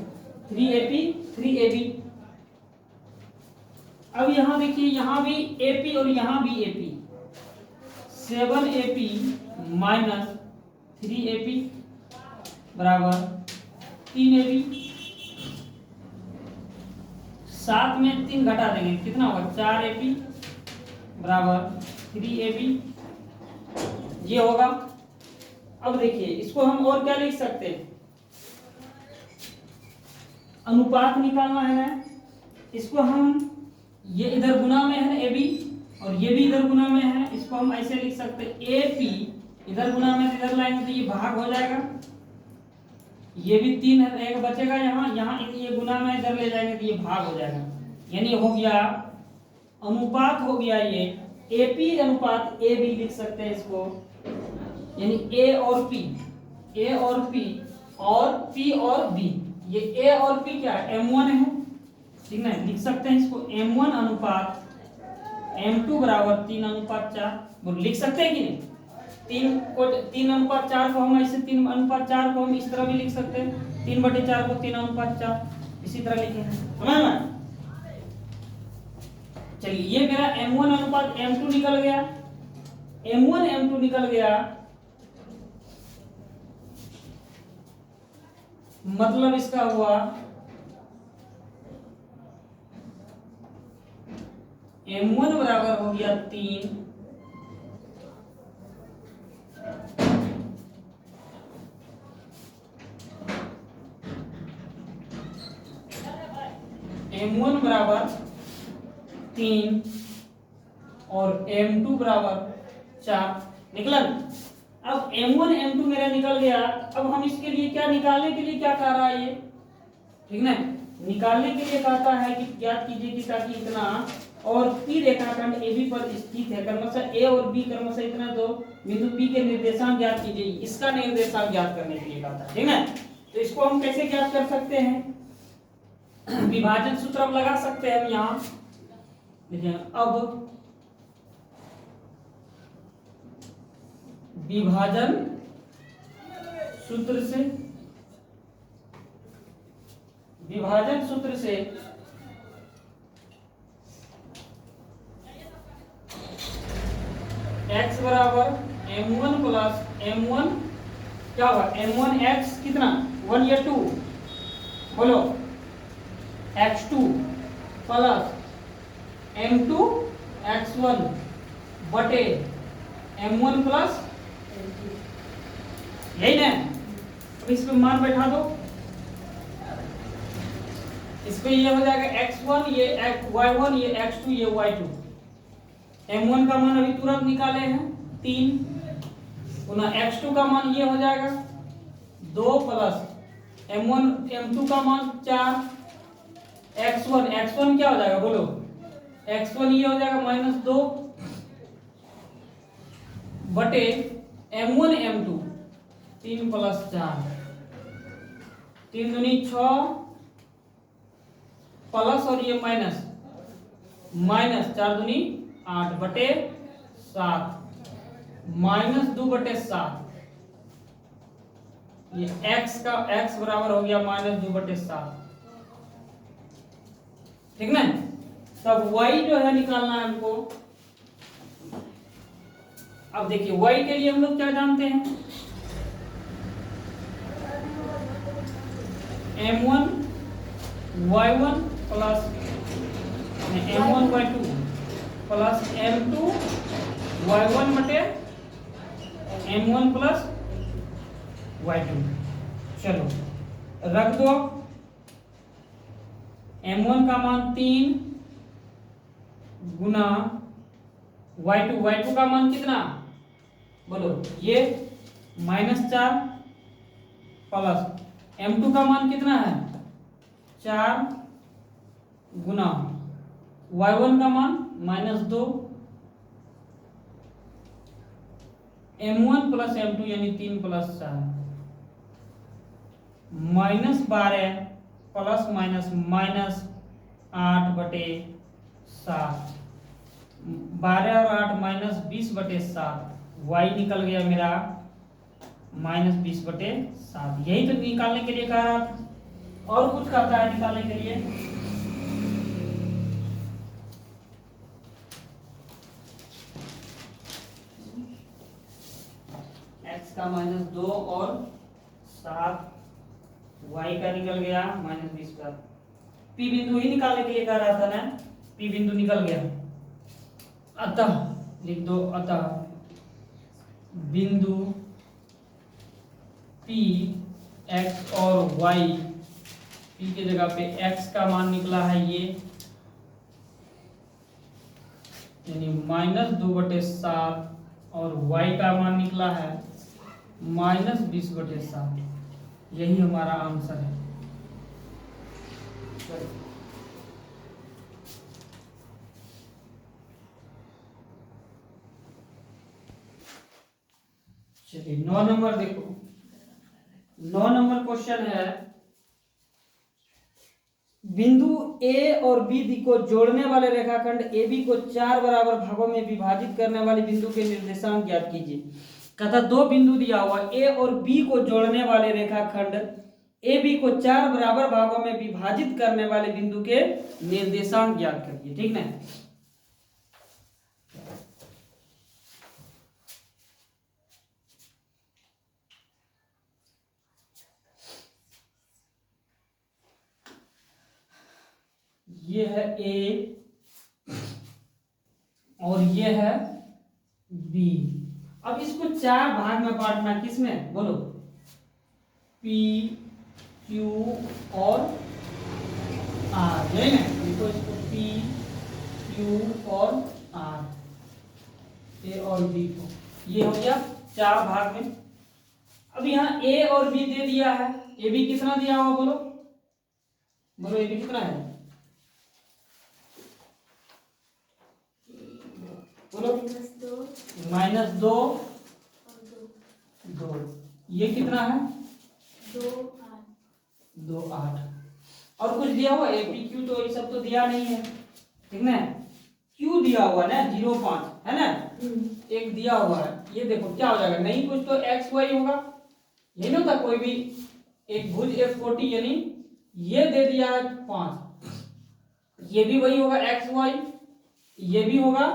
3AB। अब यहां देखिए, यहां भी AP और यहां भी AP, 7AP माइनस 3AP बराबर 3AB। 7 में 3 घटा देंगे, कितना होगा, 4AP बराबर 3AB, ये होगा। अब देखिए इसको हम और क्या लिख सकते हैं, अनुपात निकालना है ना, इसको हम, ये इधर गुना में है ना AB, और ये भी इधर गुना में है, इसको हम ऐसे लिख सकते हैं AP इधर गुना में इधर लाएंगे तो ये भाग हो जाएगा, ये भी 3 है, एक बचेगा यहाँ, ये गुना में इधर ले जाएंगे तो ये भाग हो जाएगा, यानी हो गया अनुपात, हो गया ये AP अनुपात AB लिख सकते हैं इसको, यानी A और P और P और B, ये A और P क्या है, M1 है, ठीक ना, लिख सकते हैं इसको M1 अनुपात M2 बराबर 3:4, बोल लिख सकते हैं कि नहीं। 3:4 को हम ऐसे 3:4 को हम इस तरह भी लिख सकते हैं, 3/4 को 3:4, इसी तरह लिखेंगे, समझ में। चलिए ये मेरा M1 अनुपात M2 निकल गया, M1 M2 निकल गया, मतलब इसका हुआ M1 बराबर हो गया 3 M1 बराबर 3 और M2 बराबर 4 निकला। अब M1 M2 मेरा निकल गया। अब हम इसके लिए क्या, निकालने के लिए क्या कह रहा है ये, ठीक ना, निकालने के लिए कहता है कि ज्ञात कीजिए कि ताकि इतना और P रेखाखंड AB पर स्थित है, क्रमशः A और B क्रमशः इतना दो बिंदु P के निर्देशांक ज्ञात कीजिए, इसका निर्देशांक ज्ञात करने के लिए कहता है, ठीक ना। तो इसको हम कैसे ज्ञात कर सकते हैं, विभाजन सूत्र अब लगा सकते हैं हम यहाँ, देखिए अब विभाजन सूत्र से x बराबर M1 प्लस M1 क्या होगा, M1 x कितना 1 या 2, बोलो x2 प्लस M2 x1 बटे M1 प्लस, यही ना। अब इस पे मान बैठा दो, इस पे ये हो जाएगा x1, ये y1, ये x2, ये y2। M1 का मान अभी तुरंत निकाले हैं 3, पुनः x2 का मान ये हो जाएगा 2 प्लस M1 M2 का मान 4, x1 क्या हो जाएगा बोलो, x1 ये हो जाएगा -2 बटे M1 M2 3 प्लस 4, 3 दूनी 6 प्लस और ये माइनस 4 दूनी 8 बटे 7 -2 बटे 7, ये x बराबर हो गया -2 बटे 7, ठीक ना। तब y जो है निकालना है हमको। अब देखिए y के लिए हम लोग क्या जानते हैं, m1 y1 plus m1 y2 plus m2 y1 बटे m1 प्लस y2। चलो रख दो, m1 का मान 3 गुना y2 का मान कितना बोलो, ये -4 प्लस m2 का मान कितना है 4 गुना y1 का मान -2, m1 प्लस m2 यानी 3 प्लस 4 -12 प्लस माइनस -8 बटे 7, 12 और 8 -20 बटे 7, y निकल गया मेरा -20 बटे 7। यही तो निकालने के लिए कह रहा था, और कुछ कहता है निकालने के लिए। x का -2 और 7, y का निकल गया -20 का। p बिंदु ही निकालने के लिए कह रहा था ना, p बिंदु निकल गया। अतः लिख दो, अतः बिंदु p x और y, p की जगह पे x का मान निकला है ये, यानी -2 बटे 7 और y का मान निकला है -20 बटे 7। यही हमारा आंसर है। चलिए 9 नंबर देखो, 9 नंबर क्वेश्चन है, बिंदु ए और बी को जोड़ने वाले रेखाखंड ए बी को 4 बराबर भागों में विभाजित करने वाले बिंदु के निर्देशांक ज्ञात कीजिए। कहता 2 बिंदु दिया हुआ, ए और बी को जोड़ने वाले रेखाखंड ए बी को 4 बराबर भागों में विभाजित करने वाले बिंदु के निर्देशांक ज्ञात करिए। ठीक ना, ये है ए और ये है बी। अब इसको 4 भाग में बांटना, किसमें बोलो, पी क्यू और आर, यही ना, देखो इसको पी क्यू और आर, ए और बी को, ये हो गया 4 भाग में। अब यहाँ ए और बी दे दिया है, ए बी कितना दिया हुआ बोलो, बोलो ए बी कितना है बोलो, -2 2, ये कितना है 2 8। और कुछ दिया हुआ ए पी क्यू, तो ये सब तो दिया नहीं है, ठीक ना। क्यू दिया हुआ ना 0.5 है ना, एक दिया हुआ है, ये देखो क्या हो जाएगा, नहीं कुछ तो एक्स वाई होगा, ये नहीं होता कोई भी एक भुज एक कोटि, यानी ये दे दिया है 5, ये भी वही होगा एक्स वाई, ये भी होगा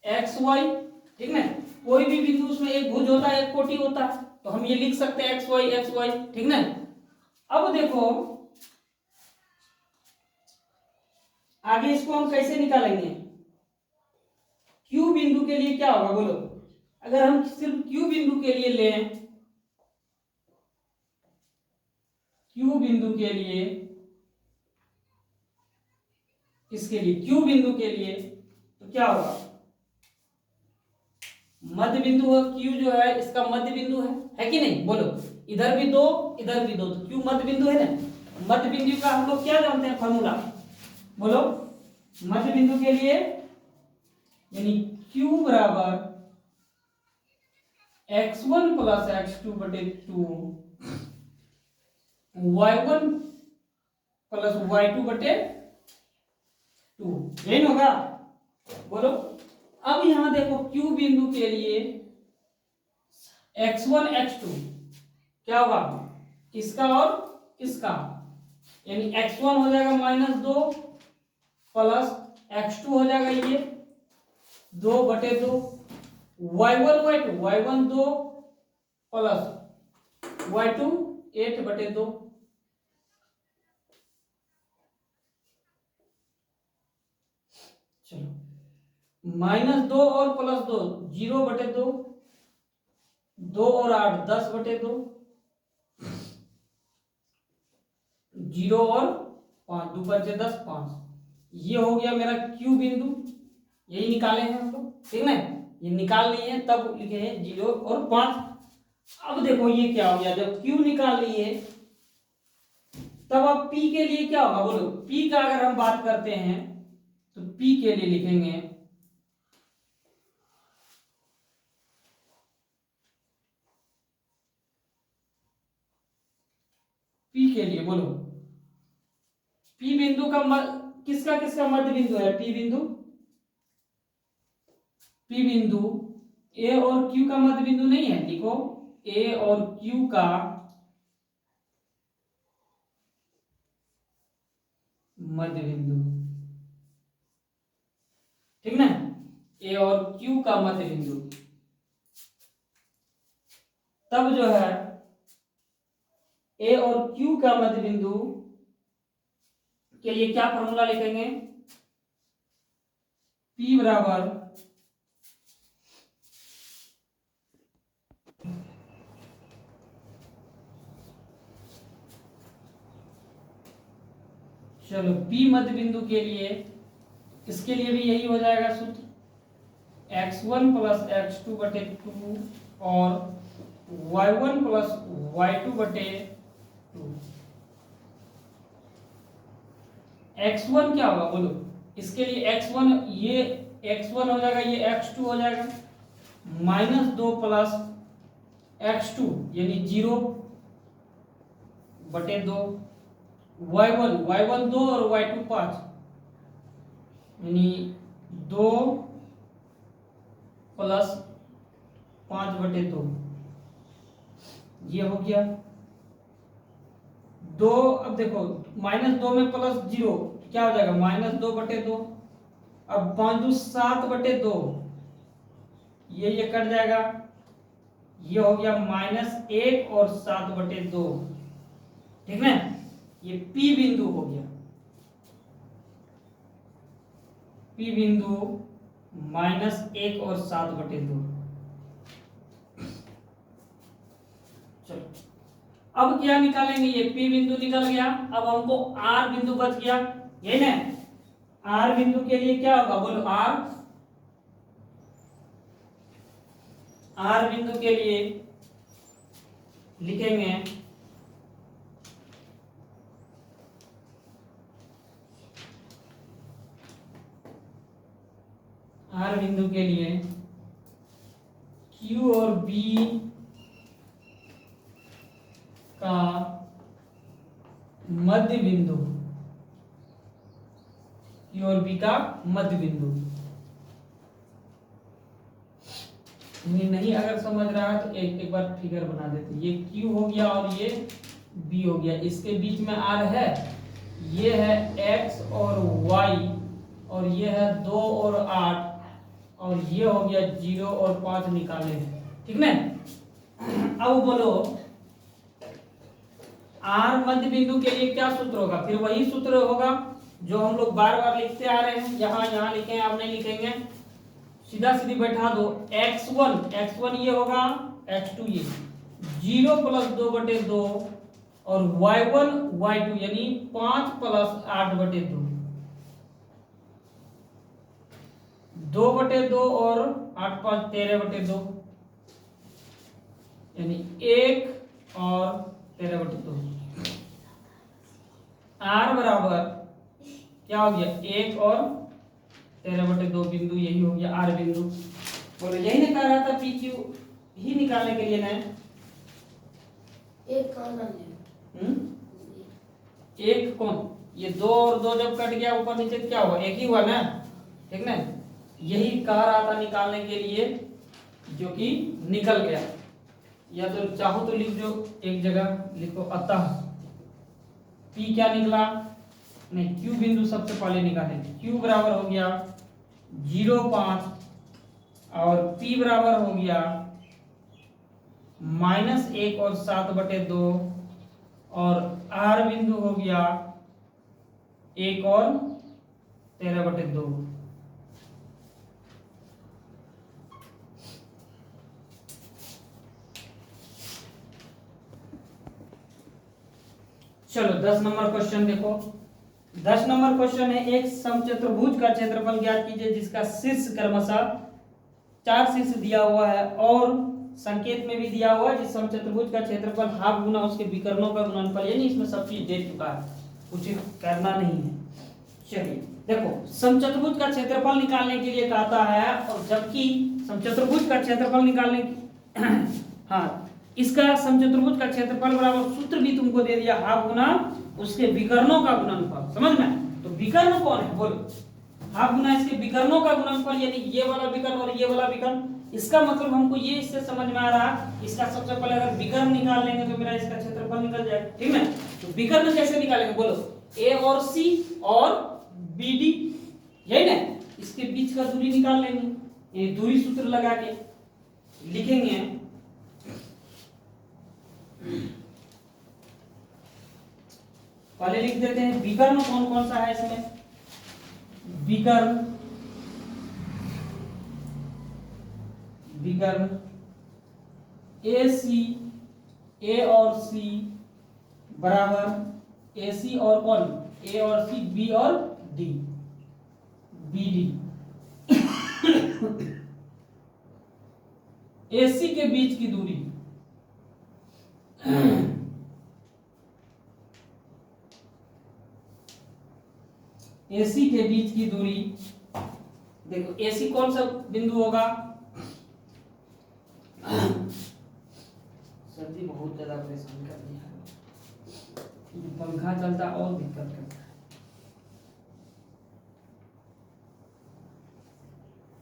एक्स वाई, ठीक ना। कोई भी बिंदु उसमें एक भुज होता है, एक कोटि होता है, तो हम ये लिख सकते हैं एक्स वाई, ठीक ना। अब देखो आगे इसको हम कैसे निकालेंगे, क्यू बिंदु के लिए क्या होगा बोलो, अगर हम सिर्फ क्यू बिंदु के लिए लें, क्यू बिंदु के लिए, किसके लिए, क्यू बिंदु के लिए, तो क्या होगा, मध्य बिंदु है क्यू जो है, इसका मध्य बिंदु है कि नहीं बोलो, इधर भी 2 इधर भी 2, तो क्यू मध्य बिंदु है ना। मध्य बिंदु का हम लोग क्या जानते हैं फॉर्मूला बोलो, मध्य बिंदु के लिए यानी क्यू बराबर x1 प्लस x2 बटे 2 y1 प्लस y2 बटे 2, यही होगा बोलो। अब यहां देखो क्यू बिंदु के लिए x1 x2 क्या होगा, किसका और किसका, यानी x1 हो जाएगा -2 प्लस x2 हो जाएगा ये 2 बटे 2, y1 2 प्लस y2 8 बटे 2, चलो -2 और +2 0/2, 2 और 8 10/2, 0 और 5 2 5 10 5। ये हो गया मेरा Q बिंदु, यही निकाले हैं हम लोग, ठीक ना। ये निकाल लिए हैं तब लिखे हैं 0 और 5। अब देखो ये क्या हो गया, जब Q निकाल लिए तब अब P के लिए क्या होगा बोलो। P का अगर हम बात करते हैं तो P के लिए लिखेंगे P के लिए बोलो, P बिंदु का किसका किसका मध्य बिंदु है। P बिंदु A और Q का मध्य बिंदु नहीं है, लिखो A और Q का मध्य बिंदु, ठीक ना। A और Q का मध्य बिंदु, तब जो है A और Q का मध्य बिंदु के लिए क्या फॉर्मूला लिखेंगे। P बराबर चलो P मध्य बिंदु के लिए, इसके लिए भी यही हो जाएगा सूत्र, x1 + x2/2 और y1 + y2/2। x1 क्या होगा बोलो, इसके लिए x1 ये x1 हो जाएगा, ये x2 हो जाएगा, -2 + x2 यानी 0/2, y1 2 और y2 5 यानी 2 + 5/2, ये हो गया 2। अब देखो -2 में +0 क्या हो जाएगा, -2/2। अब 5 2 7/2, ये कट जाएगा, ये हो गया -1 और 7/2, ठीक है। ये P बिंदु हो गया, P बिंदु -1 और 7/2। चलो अब क्या निकालेंगे, ये P बिंदु निकल गया। अब हमको R बिंदु बच गया, यही ना। R बिंदु के लिए क्या होगा बोलो, R बिंदु के लिए लिखेंगे R बिंदु के लिए Q और B का मध्य बिंदु, Q और B का मध्य बिंदु। नहीं अगर समझ रहा है तो एक बार फिगर बना देते। ये Q हो गया और ये B हो गया, इसके बीच में R है, ये है X और Y, और ये है 2 और 8, और ये हो गया 0 और 5 निकाले, ठीक ना। अब बोलो R मध्य बिंदु के लिए क्या सूत्र होगा, फिर वही सूत्र होगा जो हम लोग बार बार लिखते आ रहे हैं। यहाँ लिखें, आप नहीं लिखेंगे, सीधा सीधी बैठा दो। x1 ये होगा, x2 ये, 0 + 2/2 और y1 y2 यानी 5 + 8/2, 2/2 और 8 5 13/2 यानी 1 और 13/2। R बराबर क्या हो गया, 1 और 13/2 बिंदु, यही हो गया R बिंदु। बोलो यही नहीं कह रहा था PQ ही निकालने के लिए ना, एक कौन एक कौन, ये 2 और 2 जब कट गया ऊपर नीचे क्या हुआ, एक ही हुआ ना, ठीक ना। यही कह रहा था निकालने के लिए, जो कि निकल गया। या तो चाहो तो लिख दो, एक जगह लिखो अतः P क्या निकला, नहीं Q बिंदु सबसे पहले निकालेंगे। Q बराबर हो गया 0.5 और P बराबर हो गया -1 और 7/2 और R बिंदु हो गया 1 और 13/2। चलो 10 नंबर क्वेश्चन देखो। 10 नंबर क्वेश्चन है, एक समचतुर्भुज का क्षेत्रफल ज्ञात कीजिए जिसका शीर्ष क्रमशः 4 शीर्ष दिया हुआ है और संकेत में भी दिया हुआ है जिस समचतुर्भुज का क्षेत्रफल हाफ गुना उसके विकर्णों का गुणनफल, यानी इसमें सब चीज दे चुका है, कुछ करना नहीं है। चलिए देखो, समचतुर्भुज का क्षेत्रफल निकालने के लिए कहता है, और जबकि समचतुर्भुज का क्षेत्रफल निकालने हाँ, इसका समचतुर्भुज का क्षेत्रफल बराबर सूत्र भी तुमको दे दिया, हाफ गुना उसके विकर्णों का गुणनफल। समझ में? तो विकर्ण कौन है बोलो? हाफ गुना इसके विकर्णों का गुणनफल, यानी ये वाला विकर्ण और ये वाला विकर्ण। इसका मतलब हमको ये इससे समझ में आ रहा, इसका सबसे पहले अगर विकर्ण निकाल लेंगे तो मेरा इसका क्षेत्रफल निकल जाएगा। ठीक है? तो विकर्ण कैसे निकालेंगे बोलो? ए और सी और बी डी, यही ना, इसके बीच का दूरी निकाल लेंगे, ये दूरी सूत्र लगा के लिखेंगे। पहले लिख देते हैं विकर्ण कौन कौन सा है इसमें। विकर्ण ए सी, ए और सी बराबर ए सी और कौन, ए और सी, बी और डी, बी डी। ए सी के बीच की दूरी AC के बीच की दूरी, देखो AC कौन सा बिंदु होगा? सर्दी बहुत ज्यादा परेशान कर दिया है, पंखा चलता और दिक्कत करता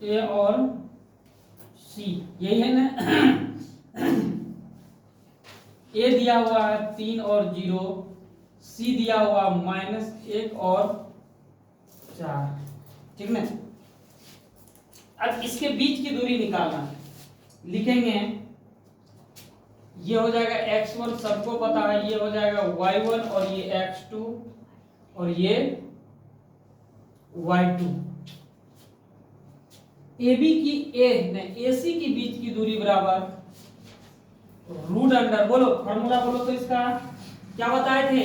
है। A और C यही है ना। A दिया हुआ है 3 और 0, C दिया हुआ -1 और 4। ठीक ना? अब इसके बीच की दूरी निकालना है, लिखेंगे ये हो जाएगा x1, सबको पता है, ये हो जाएगा y1 और ये x2 और ये y2। AB की AC के बीच की दूरी बराबर रूट अंडर, बोलो फॉर्मूला बोलो तो इसका क्या बताए थे,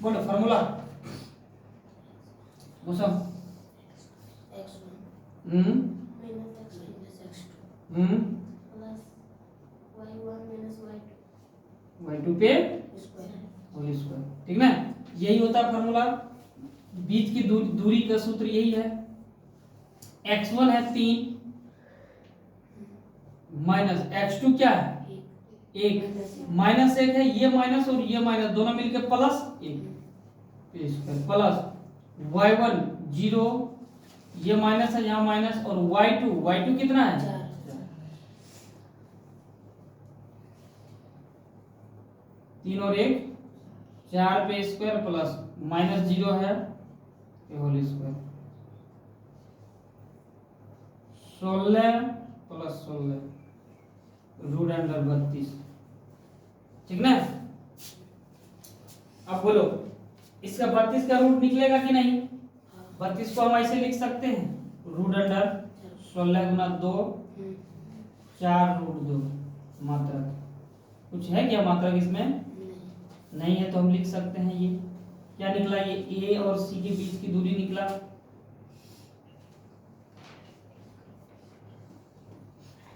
बोलो फॉर्मूला मौसम। y2 पे होल स्क्वायर। ठीक ना? यही होता है फॉर्मूला, बीच की दूरी का सूत्र यही है। x1 है 3 माइनस x2 क्या है 1, -1 है, ये माइनस और ये माइनस दोनों मिलकर +1 स्क्वायर प्लस y1 0, ये माइनस है यहाँ माइनस, और y2 कितना है 3 और 1 4 पे स्क्वायर प्लस -0 है whole square 16 plus 16 root under 32। ठीक ना? अब बोलो इसका 32 का रूट निकलेगा कि नहीं? 32 को हम ऐसे लिख सकते हैं, रूट अंडर 16 गुना 2 4 रूट 2 मात्रक। कुछ है क्या मात्रक इसमें? नहीं है, तो हम लिख सकते हैं ये क्या निकला, ये A और C के बीच की दूरी निकला।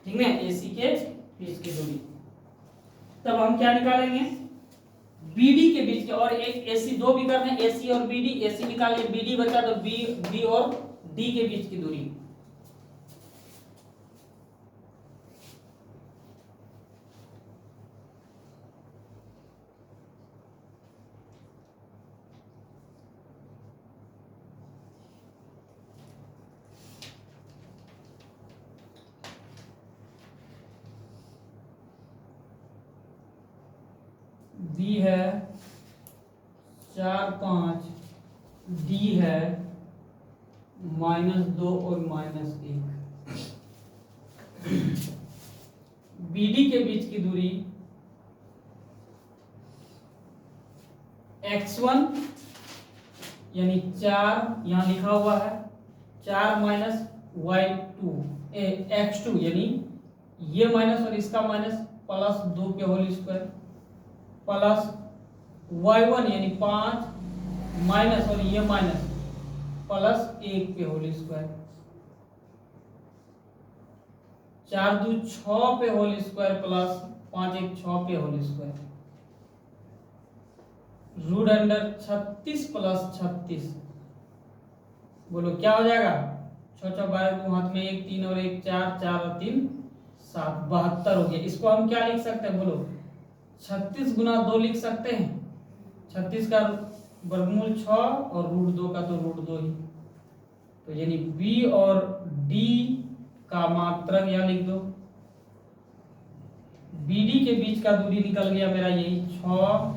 ठीक है? AC के बीच की दूरी। तब हम क्या निकालेंगे? BD के बीच के, और एक AC, दो विकर्ण है AC और BD, AC निकालिए, BD बचा तो B और D के बीच की दूरी। B है 4 5, D है -2 और -1। BD के बीच की दूरी x1 यानी 4 यहाँ लिखा हुआ है, 4 माइनस y2 x2 यानी ये माइनस और इसका माइनस प्लस 2 के होल स्क्वायर प्लस y1 यानी 5 माइनस और ये माइनस प्लस 1 पे होल स्क्वायर, 4 2 6 पे होल स्क्वायर प्लस 5 1 6 पे whole square, root under 36 plus 36, बोलो क्या हो जाएगा? 6 6 12, 2 हाथ में 1 3 और 1 4, 4 और 3 7, 72 हो गया। इसको हम क्या लिख सकते हैं बोलो? 36 गुना 2 लिख सकते हैं। 36 का वर्गमूल 6 और रूट 2 का तो रूट 2 ही, तो यानी बी और डी का मात्रक यहाँ लिख दो। बीडी के बीच का दूरी निकल गया मेरा यही 6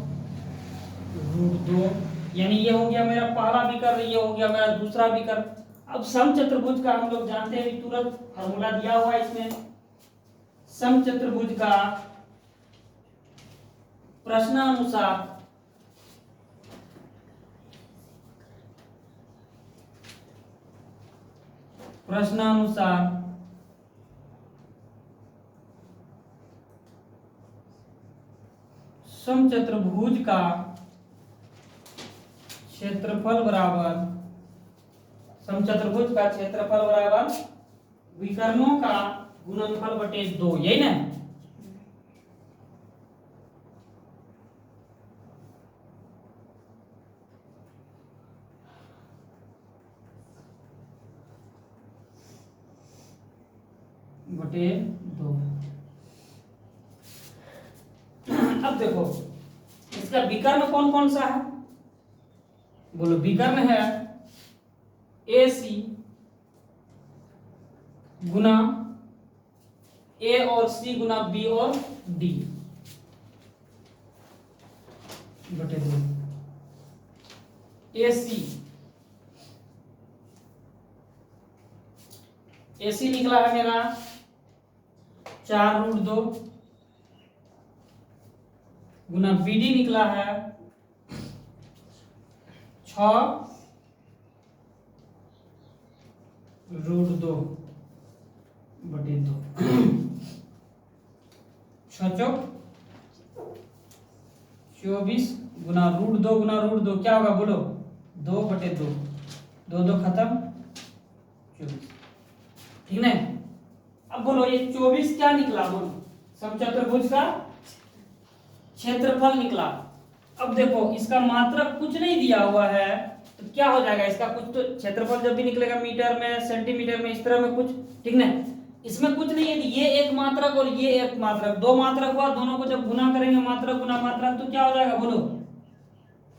रूट 2, यानी ये हो गया मेरा पहला विकर्ण, ये हो गया मेरा दूसरा विकर्ण। अब समचतुर्भुज का हम लोग जानते हैं, तुरंत फार्मूला दिया हुआ है इसमें। समचतुर्भुज का प्रश्नानुसार समचतुर्भुज का क्षेत्रफल बराबर, समचतुर्भुज का क्षेत्रफल बराबर विकर्णों का गुणनफल बटे 2, यही ना? बटे 2। अब देखो इसका विकर्ण कौन कौन सा है? बोलो विकर्ण है AC गुना A और C गुना B और D बटे 2। AC निकला है मेरा 4 रूट 2 गुना BD निकला है 6 रूट 2 बटे 2। 6 चौक 24 गुना रूट 2 क्या होगा बोलो? 2 बटे 2, 2 2 खत्म 24, ठीक है? अब बोलो ये 24 क्या निकला? बोलो समचतुर्भुज का क्षेत्रफल निकला। अब देखो इसका मात्रक कुछ नहीं दिया हुआ है, तो क्या हो जाएगा इसका? कुछ तो क्षेत्रफल जब भी निकलेगा मीटर में, सेंटीमीटर में, इस तरह में कुछ, ठीक ना? इसमें कुछ नहीं है, ये एक मात्रक और ये एक मात्रक, दो मात्रक हुआ, दोनों को जब गुना करेंगे मात्रक गुना मात्रक तो क्या हो जाएगा बोलो?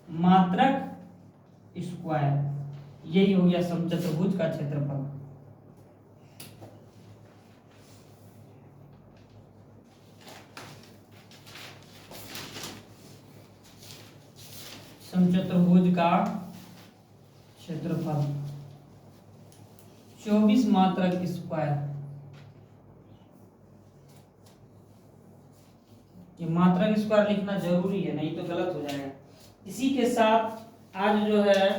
मात्रक स्क्वायर। यही हो गया समचतुर्भुज का क्षेत्रफल। समचतुर्भुज का क्षेत्रफल 24 मात्रक स्क्वायर। ये मात्रक स्क्वायर लिखना जरूरी है, नहीं तो गलत हो जाएगा। इसी के साथ आज जो है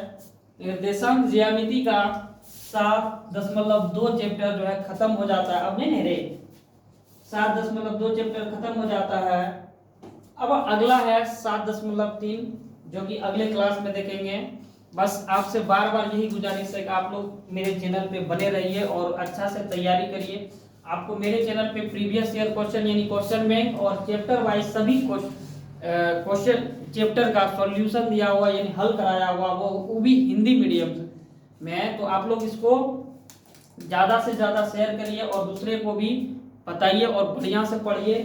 निर्देशांक ज्यामिति का 7.2 चैप्टर जो है खत्म हो जाता है। अब नहीं रे, 7.2 चैप्टर खत्म हो जाता है। अब अगला है 7.3 जो कि अगले क्लास में देखेंगे। बस आपसे बार बार यही गुजारिश है कि आप लोग मेरे चैनल पे बने रहिए और अच्छा से तैयारी करिए। आपको मेरे चैनल पे प्रीवियस ईयर क्वेश्चन यानी क्वेश्चन बैंक और चैप्टर वाइज सभी क्वेश्चन चैप्टर का सॉल्यूशन दिया हुआ यानी हल कराया हुआ, वो भी हिंदी मीडियम में। तो आप लोग इसको ज़्यादा से ज़्यादा शेयर करिए और दूसरे को भी बताइए और बढ़िया से पढ़िए।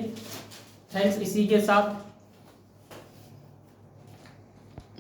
थैंक्स। इसी के साथ